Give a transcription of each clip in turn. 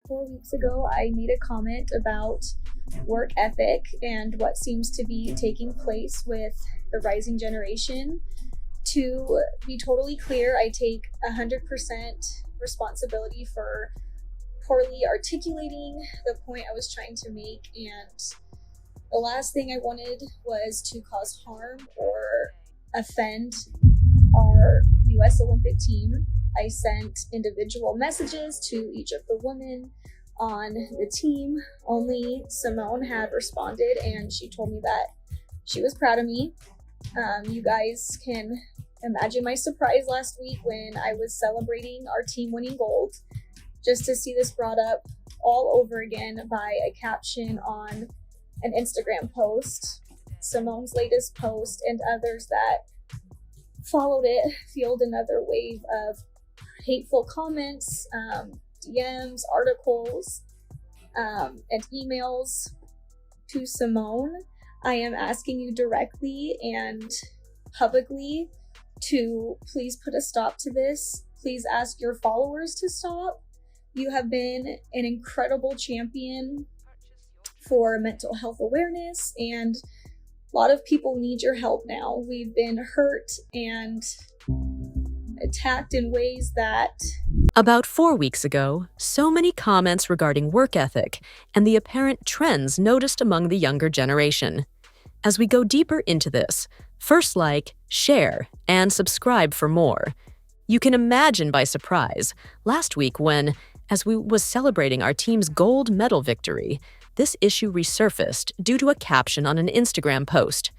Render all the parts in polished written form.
4 weeks ago, I made a comment about work ethic and what seems to be taking place with the rising generation. To be totally clear, I take 100% responsibility for poorly articulating the point I was trying to make, and the last thing I wanted was to cause harm or offend our US Olympic team. I sent individual messages to each of the women on the team. Only Simone had responded, and she told me that she was proud of me. You guys can imagine my surprise last week when I was celebrating our team winning gold, just to see this brought up all over again by a caption on an Instagram post. Simone's latest post and others that followed it fueled another wave of hateful comments, DMs, articles, and emails to Simone. I am asking you directly and publicly to please put a stop to this. Please ask your followers to stop. You have been an incredible champion for mental health awareness, and a lot of people need your help now. We've been hurt and attacked in ways that... About 4 weeks ago, so many comments regarding work ethic and the apparent trends noticed among the younger generation. As we go deeper into this, first like, share, and subscribe for more. You can imagine by surprise, last week when, as we was celebrating our team's gold medal victory, this issue resurfaced due to a caption on an Instagram post.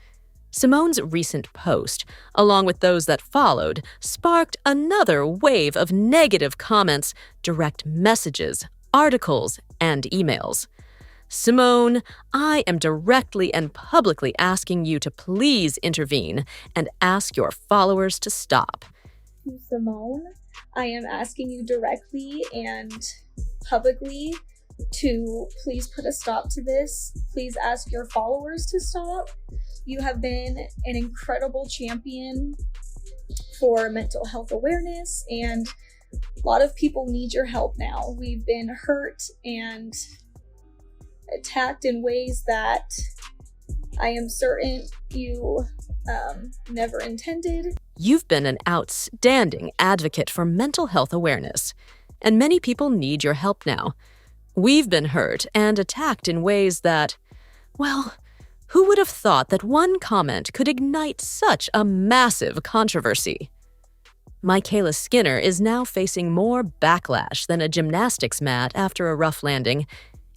Simone's recent post, along with those that followed, sparked another wave of negative comments, direct messages, articles, and emails. Simone, I am directly and publicly asking you to please intervene and ask your followers to stop. To Simone, I am asking you directly and publicly to please put a stop to this. Please ask your followers to stop. You have been an incredible champion for mental health awareness, and a lot of people need your help now. We've been hurt and attacked in ways that I am certain you never intended. You've been an outstanding advocate for mental health awareness, and many people need your help now. We've been hurt and attacked in ways that, well, who would have thought that one comment could ignite such a massive controversy? MyKayla Skinner is now facing more backlash than a gymnastics mat after a rough landing,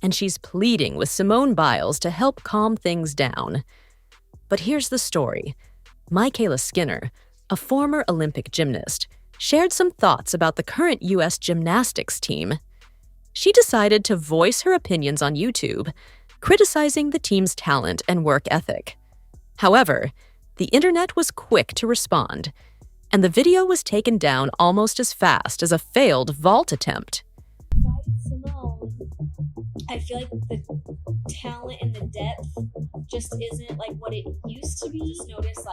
and she's pleading with Simone Biles to help calm things down. But here's the story. MyKayla Skinner, a former Olympic gymnast, shared some thoughts about the current U.S. gymnastics team. She decided to voice her opinions on YouTube, criticizing the team's talent and work ethic. However, the internet was quick to respond, and the video was taken down almost as fast as a failed vault attempt. Besides Simone, I feel like the talent and the depth just isn't like what it used to be. Just notice,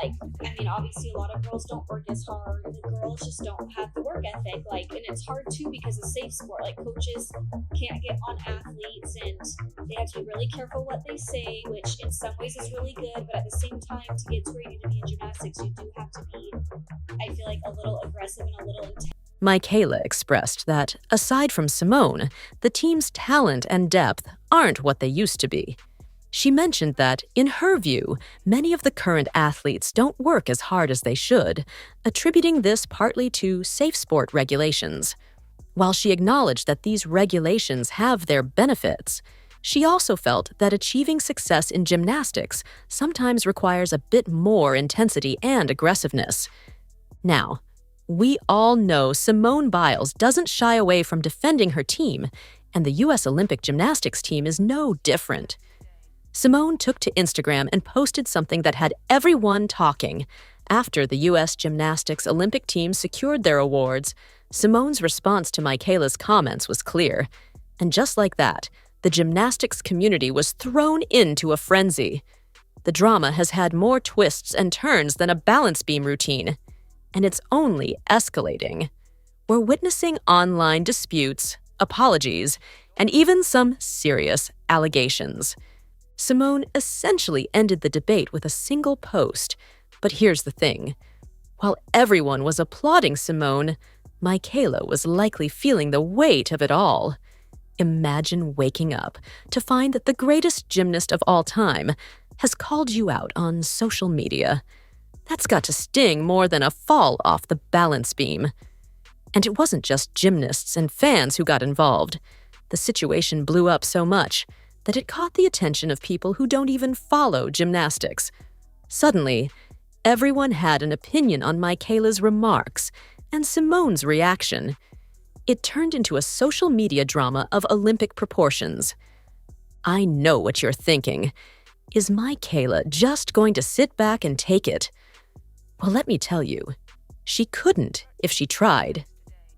obviously a lot of girls don't work as hard. The girls just don't have the work ethic. And it's hard too because it's safe sport. Coaches can't get on athletes, and they have to be really careful what they say, which in some ways is really good. But at the same time, to get to where you need to be in gymnastics, you do have to be, I feel like, a little aggressive and a little intense. MyKayla expressed that, aside from Simone, the team's talent and depth aren't what they used to be. She mentioned that, in her view, many of the current athletes don't work as hard as they should, attributing this partly to safe sport regulations. While she acknowledged that these regulations have their benefits, she also felt that achieving success in gymnastics sometimes requires a bit more intensity and aggressiveness. Now, we all know Simone Biles doesn't shy away from defending her team, and the U.S. Olympic gymnastics team is no different. Simone took to Instagram and posted something that had everyone talking. After the U.S. Gymnastics Olympic team secured their awards, Simone's response to MyKayla's comments was clear. And just like that, the gymnastics community was thrown into a frenzy. The drama has had more twists and turns than a balance beam routine, and it's only escalating. We're witnessing online disputes, apologies, and even some serious allegations. Simone essentially ended the debate with a single post. But here's the thing. While everyone was applauding Simone, MyKayla was likely feeling the weight of it all. Imagine waking up to find that the greatest gymnast of all time has called you out on social media. That's got to sting more than a fall off the balance beam. And it wasn't just gymnasts and fans who got involved. The situation blew up so much that it caught the attention of people who don't even follow gymnastics. Suddenly, everyone had an opinion on MyKayla's remarks and Simone's reaction. It turned into a social media drama of Olympic proportions. I know what you're thinking. Is MyKayla just going to sit back and take it? Well, let me tell you, she couldn't if she tried.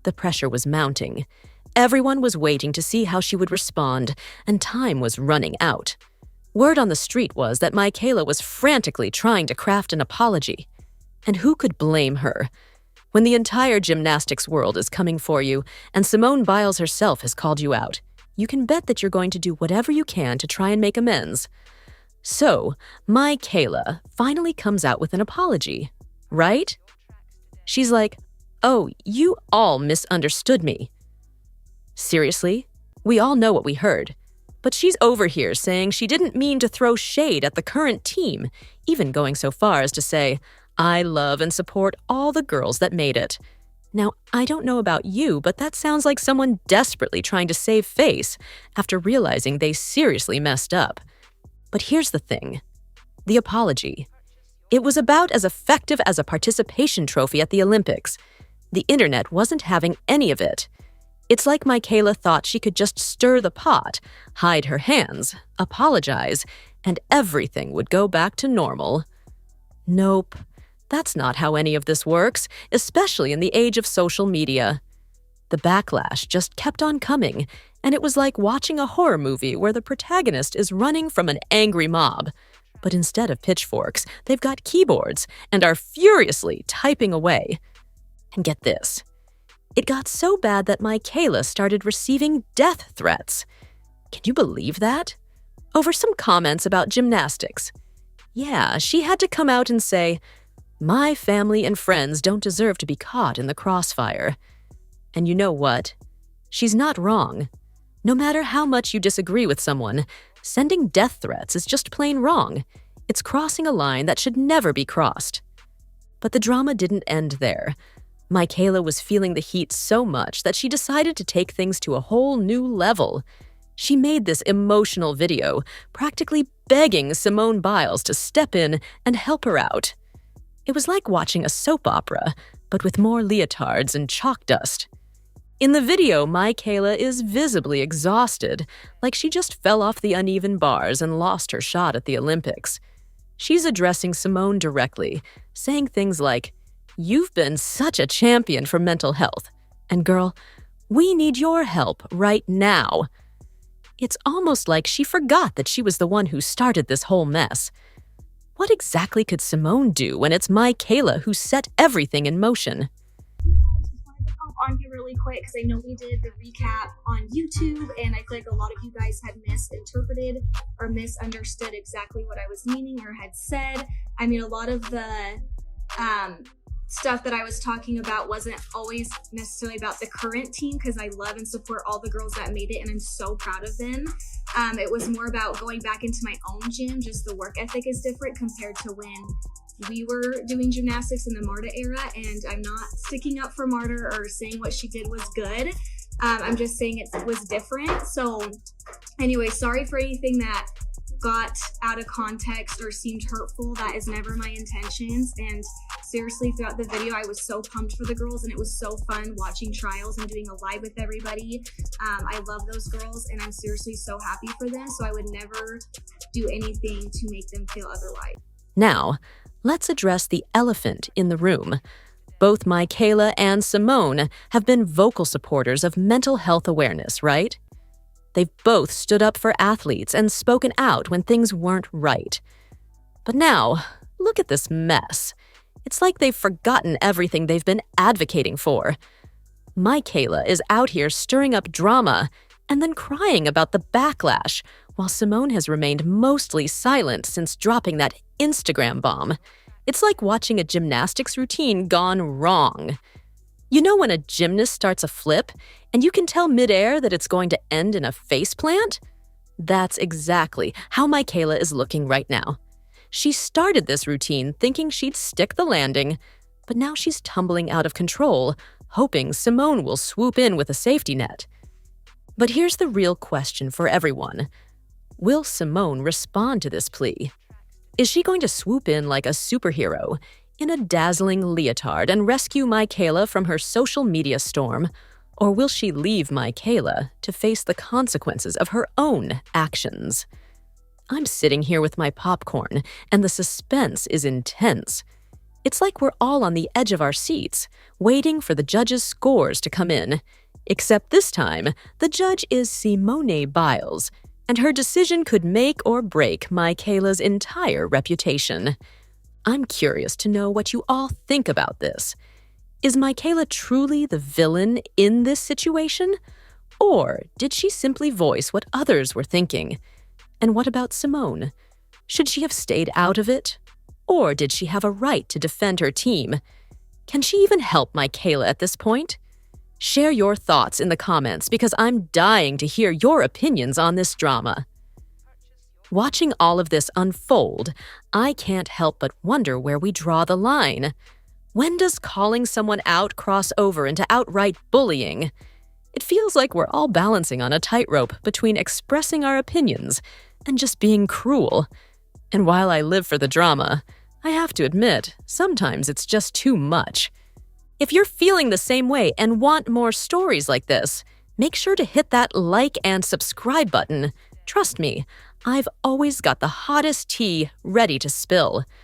The pressure was mounting. Everyone was waiting to see how she would respond, and time was running out. Word on the street was that MyKayla was frantically trying to craft an apology. And who could blame her? When the entire gymnastics world is coming for you, and Simone Biles herself has called you out, you can bet that you're going to do whatever you can to try and make amends. So, MyKayla finally comes out with an apology, right? She's like, "Oh, you all misunderstood me." Seriously? We all know what we heard. But she's over here saying she didn't mean to throw shade at the current team, even going so far as to say, "I love and support all the girls that made it." Now, I don't know about you, but that sounds like someone desperately trying to save face after realizing they seriously messed up. But here's the thing. The apology. It was about as effective as a participation trophy at the Olympics. The internet wasn't having any of it. It's like MyKayla thought she could just stir the pot, hide her hands, apologize, and everything would go back to normal. Nope. That's not how any of this works, especially in the age of social media. The backlash just kept on coming, and it was like watching a horror movie where the protagonist is running from an angry mob. But instead of pitchforks, they've got keyboards and are furiously typing away. And get this. It got so bad that MyKayla started receiving death threats. Can you believe that? Over some comments about gymnastics. Yeah, she had to come out and say, "My family and friends don't deserve to be caught in the crossfire." And you know what? She's not wrong. No matter how much you disagree with someone, sending death threats is just plain wrong. It's crossing a line that should never be crossed. But the drama didn't end there. MyKayla was feeling the heat so much that she decided to take things to a whole new level. She made this emotional video, practically begging Simone Biles to step in and help her out. It was like watching a soap opera, but with more leotards and chalk dust. In the video, MyKayla is visibly exhausted, like she just fell off the uneven bars and lost her shot at the Olympics. She's addressing Simone directly, saying things like, "You've been such a champion for mental health. And girl, we need your help right now." It's almost like she forgot that she was the one who started this whole mess. What exactly could Simone do when it's MyKayla who set everything in motion? Just wanted to pop on here really quick because I know we did the recap on YouTube, and I feel like a lot of you guys had misinterpreted or misunderstood exactly what I was meaning or had said. I mean, a lot of the stuff that I was talking about wasn't always necessarily about the current team, because I love and support all the girls that made it and I'm so proud of them. It was more about going back into my own gym. Just the work ethic is different compared to when we were doing gymnastics in the Marta era, and I'm not sticking up for Marta or saying what she did was good. I'm just saying it was different. So anyway, sorry for anything that got out of context or seemed hurtful. That is never my intentions. And seriously, throughout the video, I was so pumped for the girls, and it was so fun watching trials and doing a live with everybody. I love those girls, and I'm seriously so happy for them. So I would never do anything to make them feel otherwise. Now, let's address the elephant in the room. Both MyKayla and Simone have been vocal supporters of mental health awareness, right? They've both stood up for athletes and spoken out when things weren't right. But now, look at this mess. It's like they've forgotten everything they've been advocating for. MyKayla is out here stirring up drama, and then crying about the backlash, while Simone has remained mostly silent since dropping that Instagram bomb. It's like watching a gymnastics routine gone wrong. You know when a gymnast starts a flip, and you can tell midair that it's going to end in a faceplant? That's exactly how MyKayla is looking right now. She started this routine thinking she'd stick the landing, but now she's tumbling out of control, hoping Simone will swoop in with a safety net. But here's the real question for everyone. Will Simone respond to this plea? Is she going to swoop in like a superhero, in a dazzling leotard, and rescue MyKayla from her social media storm? Or will she leave MyKayla to face the consequences of her own actions? I'm sitting here with my popcorn, and the suspense is intense. It's like we're all on the edge of our seats, waiting for the judge's scores to come in. Except this time, the judge is Simone Biles, and her decision could make or break MyKayla's entire reputation. I'm curious to know what you all think about this. Is MyKayla truly the villain in this situation? Or did she simply voice what others were thinking? And what about Simone? Should she have stayed out of it? Or did she have a right to defend her team? Can she even help MyKayla at this point? Share your thoughts in the comments because I'm dying to hear your opinions on this drama. Watching all of this unfold, I can't help but wonder where we draw the line. When does calling someone out cross over into outright bullying? It feels like we're all balancing on a tightrope between expressing our opinions and just being cruel. And while I live for the drama, I have to admit, sometimes it's just too much. If you're feeling the same way and want more stories like this, make sure to hit that like and subscribe button. Trust me, I've always got the hottest tea ready to spill.